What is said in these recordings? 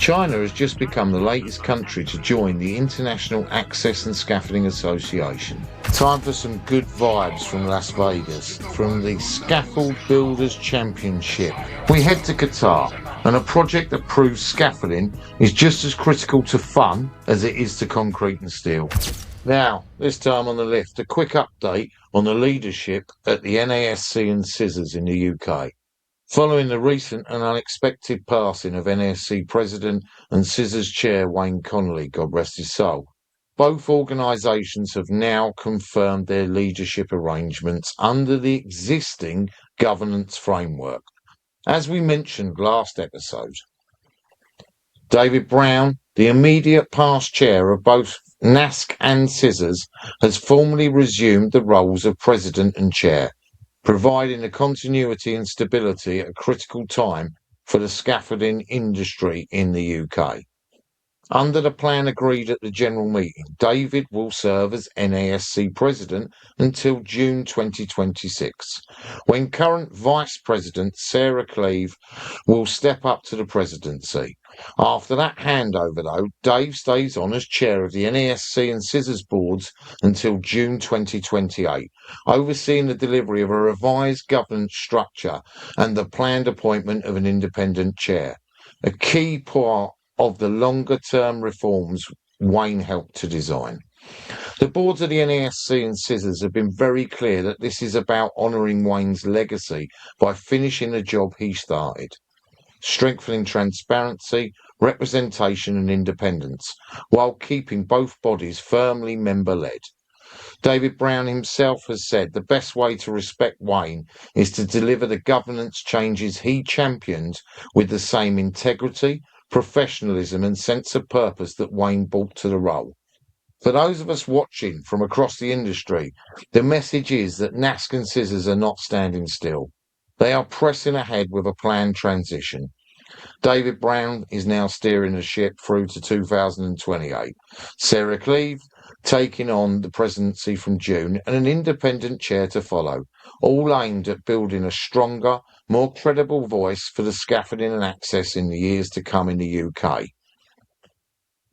China has just become the latest country to join the International Access and Scaffolding Association. Time for some good vibes from Las Vegas, from the Scaffold Builders Championship. We head to Qatar, and a project that proves scaffolding is just as critical to fun as it is to concrete and steel. Now, this time on the lift, a quick update on the leadership at the NASC and Scissors in the UK. Following the recent and unexpected passing of NASC President and Scissors Chair Wayne Connolly, God rest his soul, both organisations have now confirmed their leadership arrangements under the existing governance framework. As we mentioned last episode, David Brown, the immediate past chair of both NASC and Scissors, has formally resumed the roles of President and Chair, providing a continuity and stability at a critical time for the scaffolding industry in the UK. Under the plan agreed at the General Meeting, David will serve as NASC President until June 2026, when current Vice President Sarah Cleave will step up to the presidency. After that handover, though, Dave stays on as chair of the NASC and Scissors boards until June 2028, overseeing the delivery of a revised governance structure and the planned appointment of an independent chair, a key part of the longer-term reforms Wayne helped to design. The boards of the NASC and Scissors have been very clear that this is about honouring Wayne's legacy by finishing the job he started, strengthening transparency, representation and independence, while keeping both bodies firmly member-led. David Brown himself has said the best way to respect Wayne is to deliver the governance changes he championed with the same integrity, professionalism and sense of purpose that Wayne brought to the role. For those of us watching from across the industry, the message is that NASC and Scissors are not standing still. They are pressing ahead with a planned transition. David Brown is now steering the ship through to 2028. Sarah Cleave taking on the presidency from June and an independent chair to follow, all aimed at building a stronger, more credible voice for the scaffolding and access in the years to come in the UK.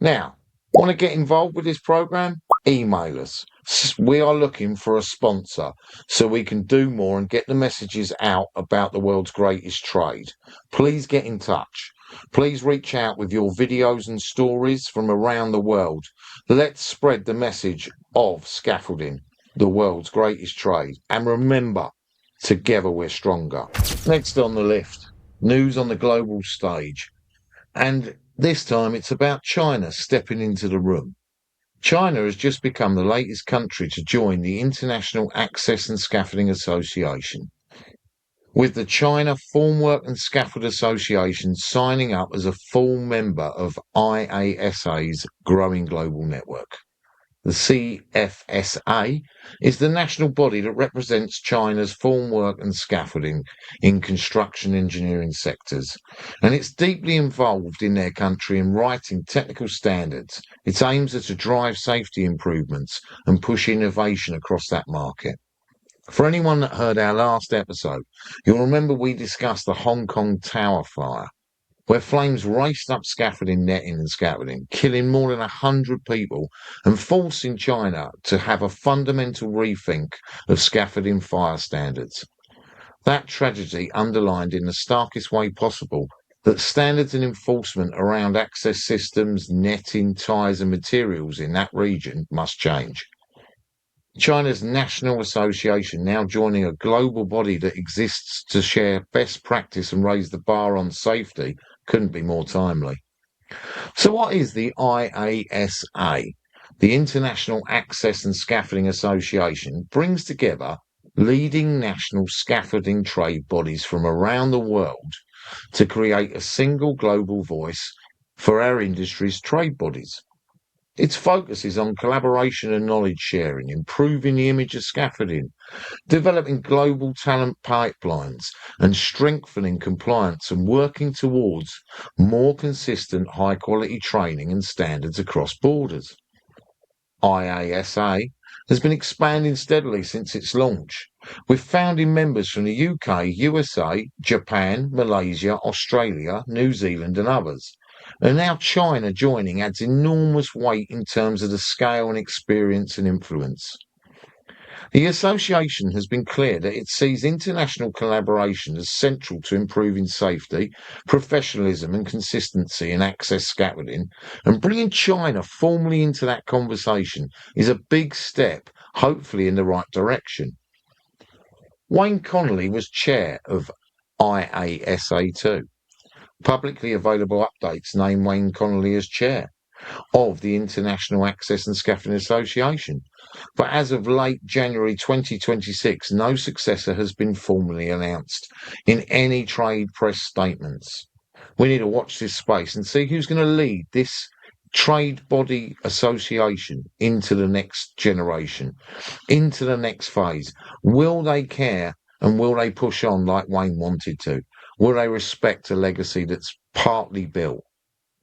Now, want to get involved with this program? Email us. We are looking for a sponsor so we can do more and get the messages out about the world's greatest trade. Please get in touch. Please reach out with your videos and stories from around the world. Let's spread the message of scaffolding, the world's greatest trade. And remember, together we're stronger. Next on the lift, news on the global stage. And this time it's about China stepping into the room. China has just become the latest country to join the International Access and Scaffolding Association, with the China Formwork and Scaffold Association signing up as a full member of IASA's growing global network. The CFSA is the national body that represents China's formwork and scaffolding in construction engineering sectors, and it's deeply involved in their country in writing technical standards. Its aims are to drive safety improvements and push innovation across that market. For anyone that heard our last episode, you'll remember we discussed the Hong Kong Tower fire, where flames raced up scaffolding, netting and scaffolding, killing more than 100 people and forcing China to have a fundamental rethink of scaffolding fire standards. That tragedy underlined in the starkest way possible that standards and enforcement around access systems, netting, ties and materials in that region must change. China's National Association, now joining a global body that exists to share best practice and raise the bar on safety, couldn't be more timely. So what is the IASA? The International Access and Scaffolding Association brings together leading national scaffolding trade bodies from around the world to create a single global voice for our industry's trade bodies. Its focus is on collaboration and knowledge sharing, improving the image of scaffolding, developing global talent pipelines, and strengthening compliance and working towards more consistent high-quality training and standards across borders. IASA has been expanding steadily since its launch, with founding members from the UK, USA, Japan, Malaysia, Australia, New Zealand and others. And now China joining adds enormous weight in terms of the scale and experience and influence. The association has been clear that it sees international collaboration as central to improving safety, professionalism and consistency in access scaffolding, and bringing China formally into that conversation is a big step, hopefully in the right direction. Wayne Connolly was chair of IASA2. Publicly available updates name Wayne Connolly as chair of the International Access and Scaffolding Association. But as of late January 2026, no successor has been formally announced in any trade press statements. We need to watch this space and see who's going to lead this trade body association into the next generation, into the next phase. Will they care and will they push on like Wayne wanted to? Will they respect a legacy that's partly built?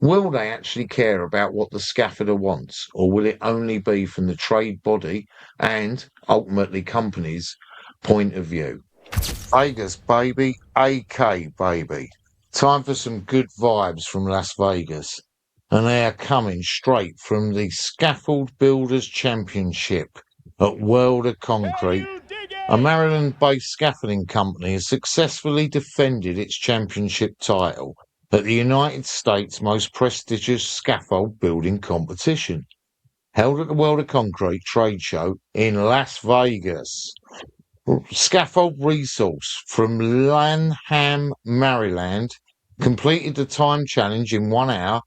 Will they actually care about what the scaffolder wants, or will it only be from the trade body and ultimately companies' point of view? Vegas, baby, AK, baby. Time for some good vibes from Las Vegas. And they are coming straight from the Scaffold Builders Championship at World of Concrete. A Maryland-based scaffolding company has successfully defended its championship title at the United States' most prestigious scaffold building competition, held at the World of Concrete trade show in Las Vegas. Scaffold Resource from Lanham, Maryland, completed the time challenge in 1 hour,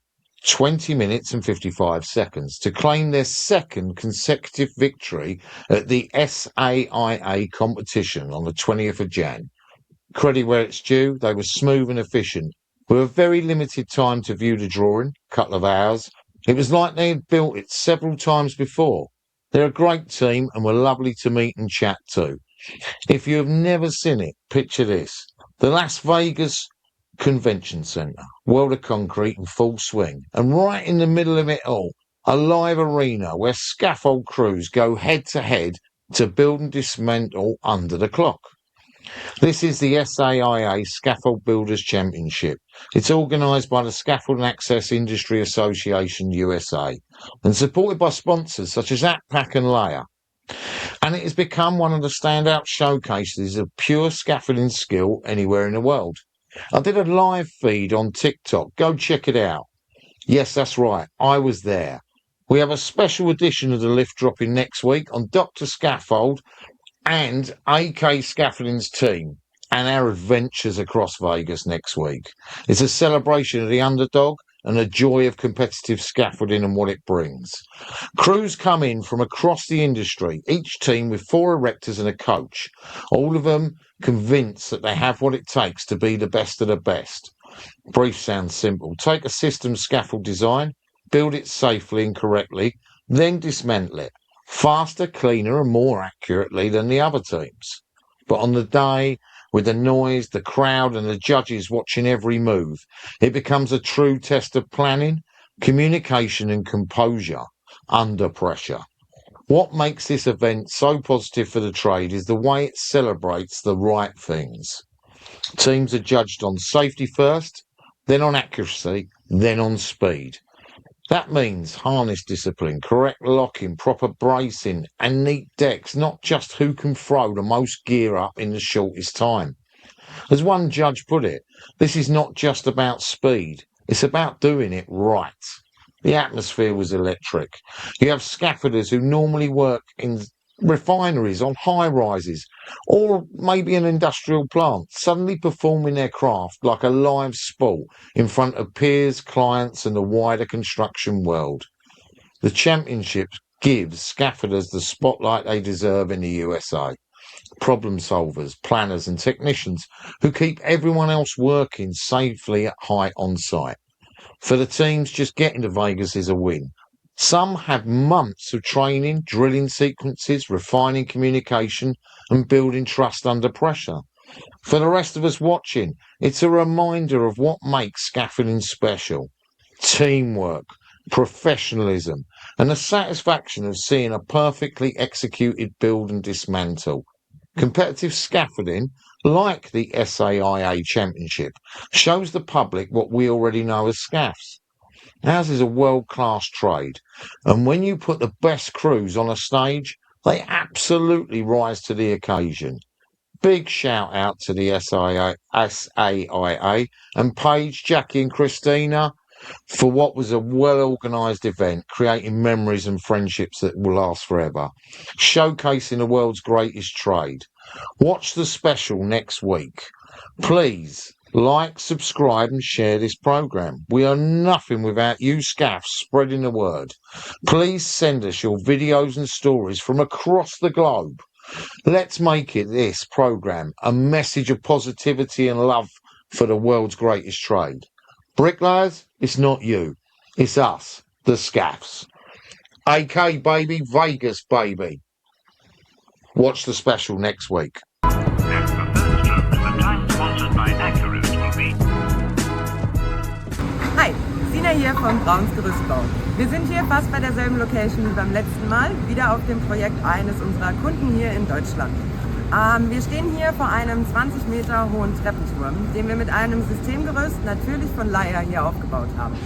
20 minutes and 55 seconds to claim their second consecutive victory at the SAIA competition on the 20th of Jan. Credit where it's due, they were smooth and efficient. With a very limited time to view the drawing, a couple of hours, it was like they had built it several times before. They're a great team and were lovely to meet and chat to. If you have never seen it, picture this. The Las Vegas Convention Center, World of Concrete in full swing, and right in the middle of it all, a live arena where scaffold crews go head to head to build and dismantle under the clock. This is the SAIA Scaffold Builders Championship. It's organised by the Scaffold and Access Industry Association USA and supported by sponsors such as AtPac and Layer. And it has become one of the standout showcases of pure scaffolding skill anywhere in the world. I did a live feed on TikTok. Go check it out. Yes, that's right. I was there. We have a special edition of the lift dropping next week on Dr Scaffold and AK Scaffolding's team and our adventures across Vegas next week. It's a celebration of the underdog and the joy of competitive scaffolding and what it brings. Crews come in from across the industry, each team with 4 erectors and a coach, all of them convinced that they have what it takes to be the best of the best. Brief sounds simple. Take a system scaffold design, build it safely and correctly, then dismantle it. Faster, cleaner and more accurately than the other teams. But on the day, with the noise, the crowd and the judges watching every move, it becomes a true test of planning, communication and composure under pressure. What makes this event so positive for the trade is the way it celebrates the right things. Teams are judged on safety first, then on accuracy, then on speed. That means harness discipline, correct locking, proper bracing and neat decks, not just who can throw the most gear up in the shortest time. As one judge put it, this is not just about speed, it's about doing it right. The atmosphere was electric. You have scaffolders who normally work in refineries, on high-rises, or maybe an industrial plant, suddenly performing their craft like a live sport in front of peers, clients and the wider construction world. The championship gives scaffolders the spotlight they deserve in the USA. Problem solvers, planners and technicians who keep everyone else working safely at height on site. For the teams, just getting to Vegas is a win. Some have months of training, drilling sequences, refining communication and building trust under pressure. For the rest of us watching, it's a reminder of what makes scaffolding special. Teamwork, professionalism and the satisfaction of seeing a perfectly executed build and dismantle. Competitive scaffolding, like the SAIA Championship, shows the public what we already know as scaffs. Ours is a world-class trade, and when you put the best crews on a stage, they absolutely rise to the occasion. Big shout out to the SAIA and Paige, Jackie and Christina for what was a well-organised event, creating memories and friendships that will last forever, showcasing the world's greatest trade. Watch the special next week. Please like, subscribe and share this programme. We are nothing without you scaffs spreading the word. Please send us your videos and stories from across the globe. Let's make this programme a message of positivity and love for the world's greatest trade. Bricklayers, it's not you, it's us, the scaffs. AK baby, Vegas baby. Watch the special next week. Hi, Sina hier vom Brauns Gerüstbau. Wir sind hier fast bei derselben Location wie beim letzten Mal, wieder auf dem Projekt eines unserer Kunden hier in Deutschland. Wir stehen hier vor einem 20 Meter hohen Treppenturm, den wir mit einem Systemgerüst natürlich von Leier hier aufgebaut haben.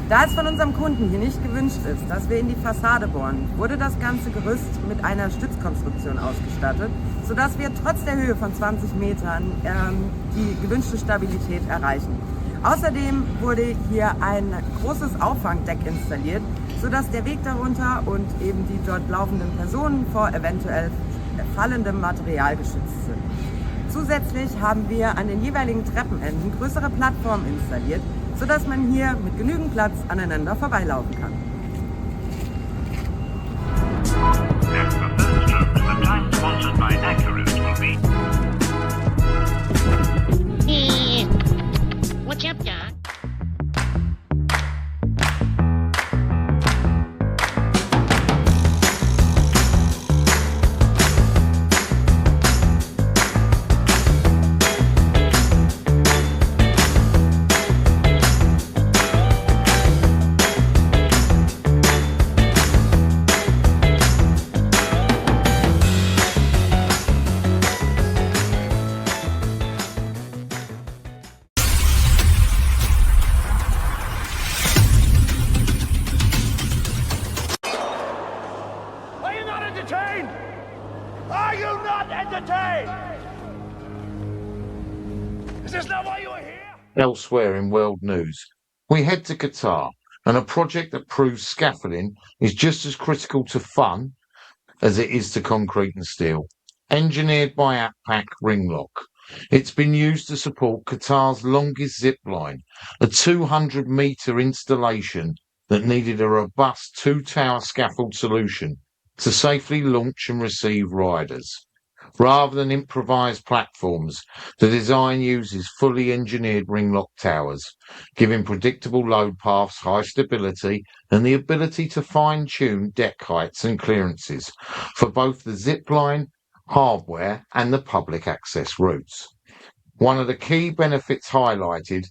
Da es von unserem Kunden hier nicht gewünscht ist, dass wir in die Fassade bohren, wurde das ganze Gerüst mit einer Stützkonstruktion ausgestattet, sodass wir trotz der Höhe von 20 Metern die gewünschte Stabilität erreichen. Außerdem wurde hier ein großes Auffangdeck installiert, sodass der Weg darunter und eben die dort laufenden Personen vor eventuell fallendem Material geschützt sind. Zusätzlich haben wir an den jeweiligen Treppenenden größere Plattformen installiert, sodass man hier mit genügend Platz aneinander vorbeilaufen kann. What's up, Doc? Are you not entertained? Is this not why you are here? Elsewhere in world news, we head to Qatar, and a project that proves scaffolding is just as critical to fun as it is to concrete and steel. Engineered by APAC Ringlock, it's been used to support Qatar's longest zipline, a 200-metre installation that needed a robust two-tower scaffold solution to safely launch and receive riders. Rather than improvised platforms, the design uses fully engineered ringlock towers, giving predictable load paths, high stability, and the ability to fine-tune deck heights and clearances for both the zipline, hardware, and the public access routes. One of the key benefits highlighted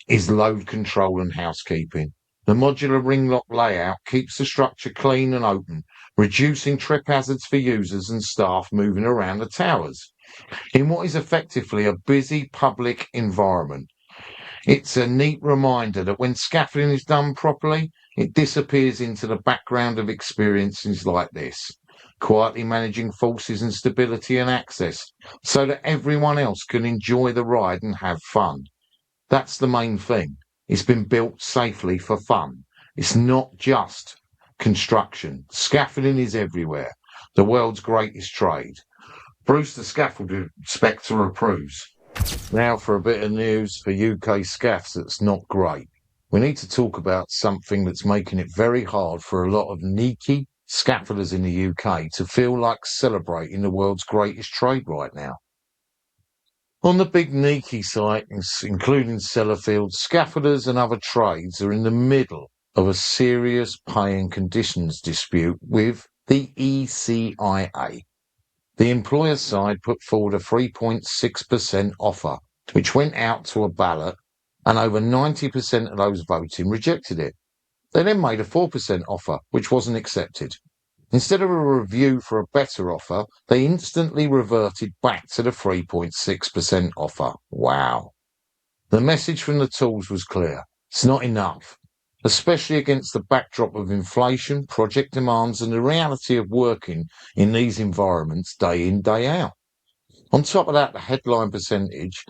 is load control and housekeeping. The modular ringlock layout keeps the structure clean and open, reducing trip hazards for users and staff moving around the towers. In what is effectively a busy public environment, it's a neat reminder that when scaffolding is done properly, it disappears into the background of experiences like this, quietly managing forces and stability and access so that everyone else can enjoy the ride and have fun. That's the main thing. It's been built safely for fun. It's not just construction. Scaffolding is everywhere. The world's greatest trade. Bruce the Scaffold Inspector approves. Now for a bit of news for UK scaffs that's not great. We need to talk about something that's making it very hard for a lot of neaky scaffolders in the UK to feel like celebrating the world's greatest trade right now. On the big Nike site, including Sellafield, scaffolders and other trades are in the middle of a serious pay and conditions dispute with the ECIA. The employer side put forward a 3.6% offer, which went out to a ballot, and over 90% of those voting rejected it. They then made a 4% offer, which wasn't accepted. Instead of a review for a better offer, they instantly reverted back to the 3.6% offer. Wow. The message from the tools was clear. It's not enough. especially against the backdrop of inflation, project demands, and the reality of working in these environments day in, day out. On top of that, the headline percentage,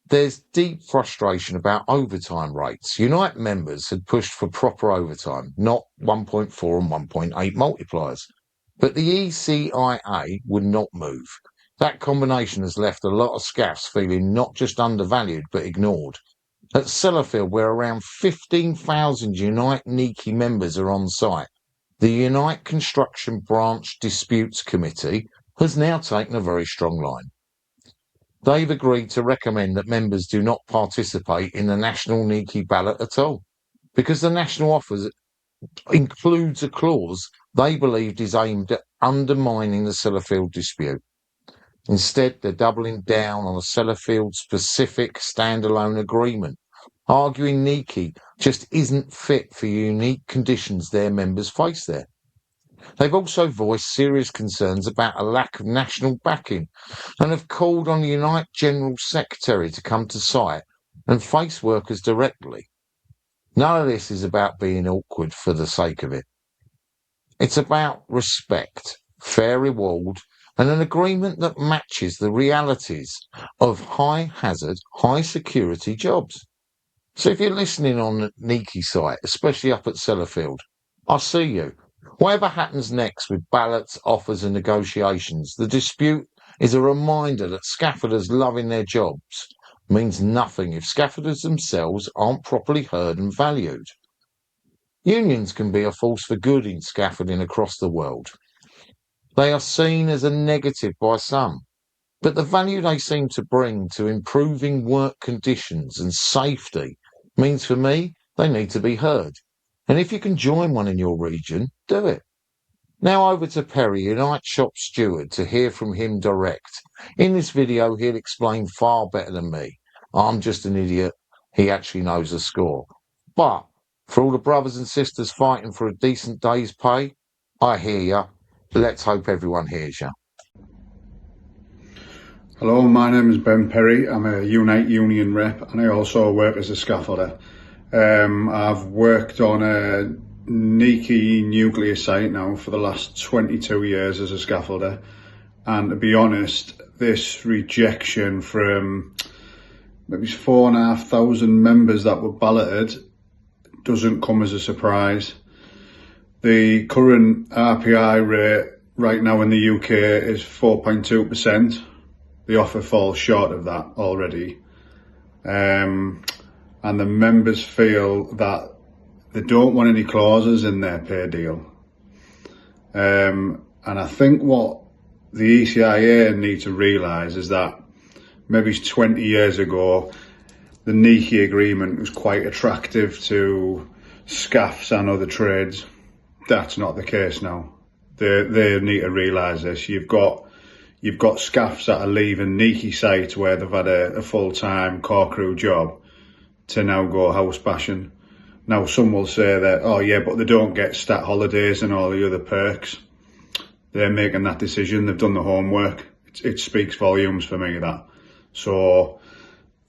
there's deep frustration about overtime rates. Unite members had pushed for proper overtime, not 1.4 and 1.8 multipliers. But the ECIA would not move. That combination has left a lot of scaffs feeling not just undervalued but ignored. At Sellafield, where around 15,000 Unite NIKI members are on site, the Unite Construction Branch Disputes Committee has now taken a very strong line. They've agreed to recommend that members do not participate in the national NIKI ballot at all, because the national offer includes a clause they believed is aimed at undermining the Sellafield dispute. Instead, they're doubling down on a Sellafield-specific standalone agreement, arguing NIKI just isn't fit for unique conditions their members face there. They've also voiced serious concerns about a lack of national backing and have called on the Unite General Secretary to come to site and face workers directly. None of this is about being awkward for the sake of it. It's about respect, fair reward, and an agreement that matches the realities of high hazard, high security jobs. So if you're listening on the NIKI site, especially up at Sellafield, I see you. Whatever happens next with ballots, offers and negotiations, the dispute is a reminder that scaffolders loving their jobs means nothing if scaffolders themselves aren't properly heard and valued. Unions can be a force for good in scaffolding across the world. They are seen as a negative by some, but the value they seem to bring to improving work conditions and safety means for me they need to be heard. And if you can join one in your region, do it. Now over to Perry, Unite Shop Steward, to hear from him direct. In this video, he'll explain far better than me. I'm just an idiot. He actually knows the score. But for all the brothers and sisters fighting for a decent day's pay, I hear ya. Let's hope everyone hears ya. Hello, my name is Ben Perry. I'm a Unite Union rep and I also work as a scaffolder. I've worked on a NIKI nuclear site now for the last 22 years as a scaffolder, and to be honest, this rejection from maybe 4,500 members that were balloted doesn't come as a surprise. The current RPI rate right now in the UK is 4.2%. The offer falls short of that already. And the members feel that they don't want any clauses in their pay deal. And I think what the ECIA need to realise is that maybe 20 years ago, the NIKI agreement was quite attractive to scaffs and other trades. That's not the case now. They need to realise this. You've got scaffs that are leaving NIKI sites where they've had a full-time core crew job to now go house bashing. Now some will say that, oh yeah, but they don't get stat holidays and all the other perks. They're making that decision. They've done the homework. It speaks volumes for me, that. So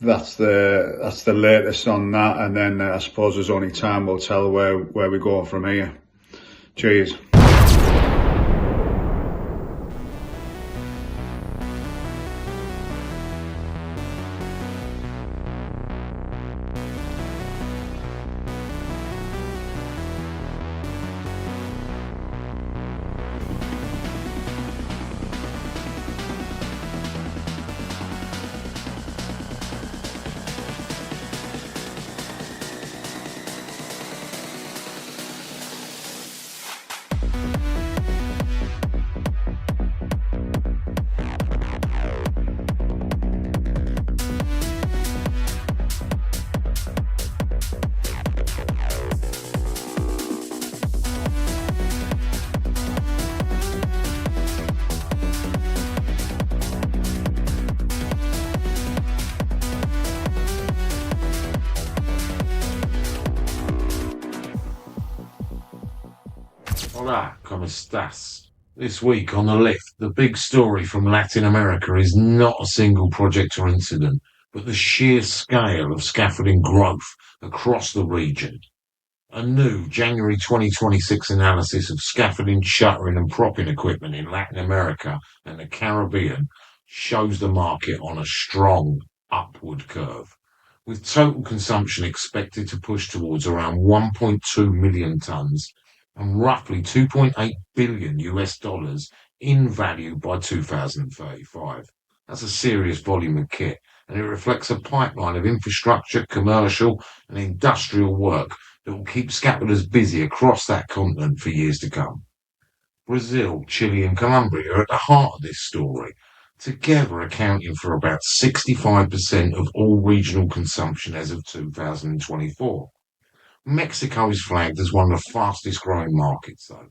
that's the latest on that. And then I suppose there's only time will tell where we go from here. Cheers. Hola, ¿cómo estás? This week on the Lift, the big story from Latin America is not a single project or incident, but the sheer scale of scaffolding growth across the region. A new January 2026 analysis of scaffolding, shuttering and propping equipment in Latin America and the Caribbean shows the market on a strong upward curve, with total consumption expected to push towards around 1.2 million tonnes and roughly 2.8 billion US dollars in value by 2035. That's a serious volume of kit, and it reflects a pipeline of infrastructure, commercial and industrial work that will keep scaffolders busy across that continent for years to come. Brazil, Chile and Colombia are at the heart of this story, together accounting for about 65% of all regional consumption as of 2024. Mexico is flagged as one of the fastest growing markets though.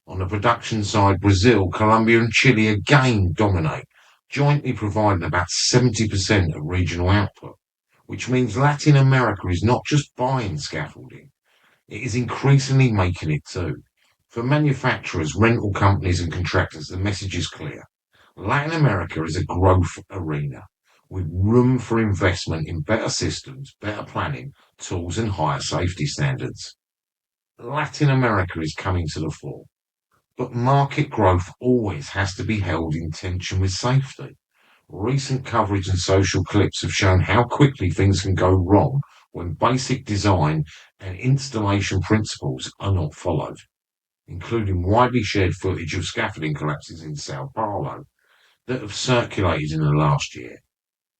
On the production side, Brazil, Colombia and Chile again dominate, jointly providing about 70% of regional output, which means Latin America is not just buying scaffolding, it is increasingly making it too. For manufacturers, rental companies and contractors, the message is clear. Latin America is a growth arena with room for investment in better systems, better planning, tools and higher safety standards. Latin America is coming to the fore, but market growth always has to be held in tension with safety. Recent coverage and social clips have shown how quickly things can go wrong when basic design and installation principles are not followed, including widely shared footage of scaffolding collapses in Sao Paulo that have circulated in the last year.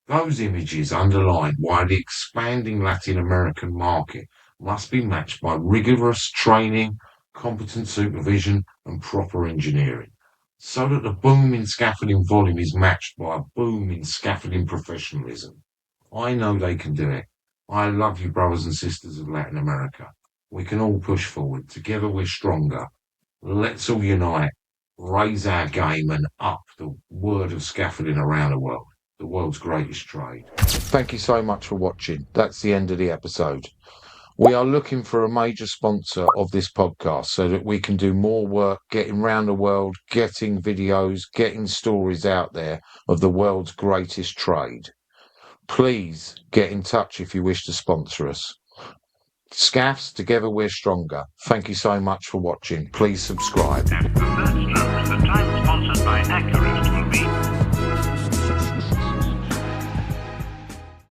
Those images underline why the expanding Latin American market must be matched by rigorous training, competent supervision and proper engineering, so that the boom in scaffolding volume is matched by a boom in scaffolding professionalism. I know they can do it. I love you, brothers and sisters of Latin America. We can all push forward. Together we're stronger. Let's all unite, raise our game and up the word of scaffolding around the world, the world's greatest trade. Thank you so much for watching. That's the end of the episode. We are looking for a major sponsor of this podcast so that we can do more work getting around the world, getting videos, getting stories out there of the world's greatest trade. Please get in touch if you wish to sponsor us. Scaffs, together we're stronger. Thank you so much for watching. Please subscribe. And for first strokes, the time sponsored by Accurate.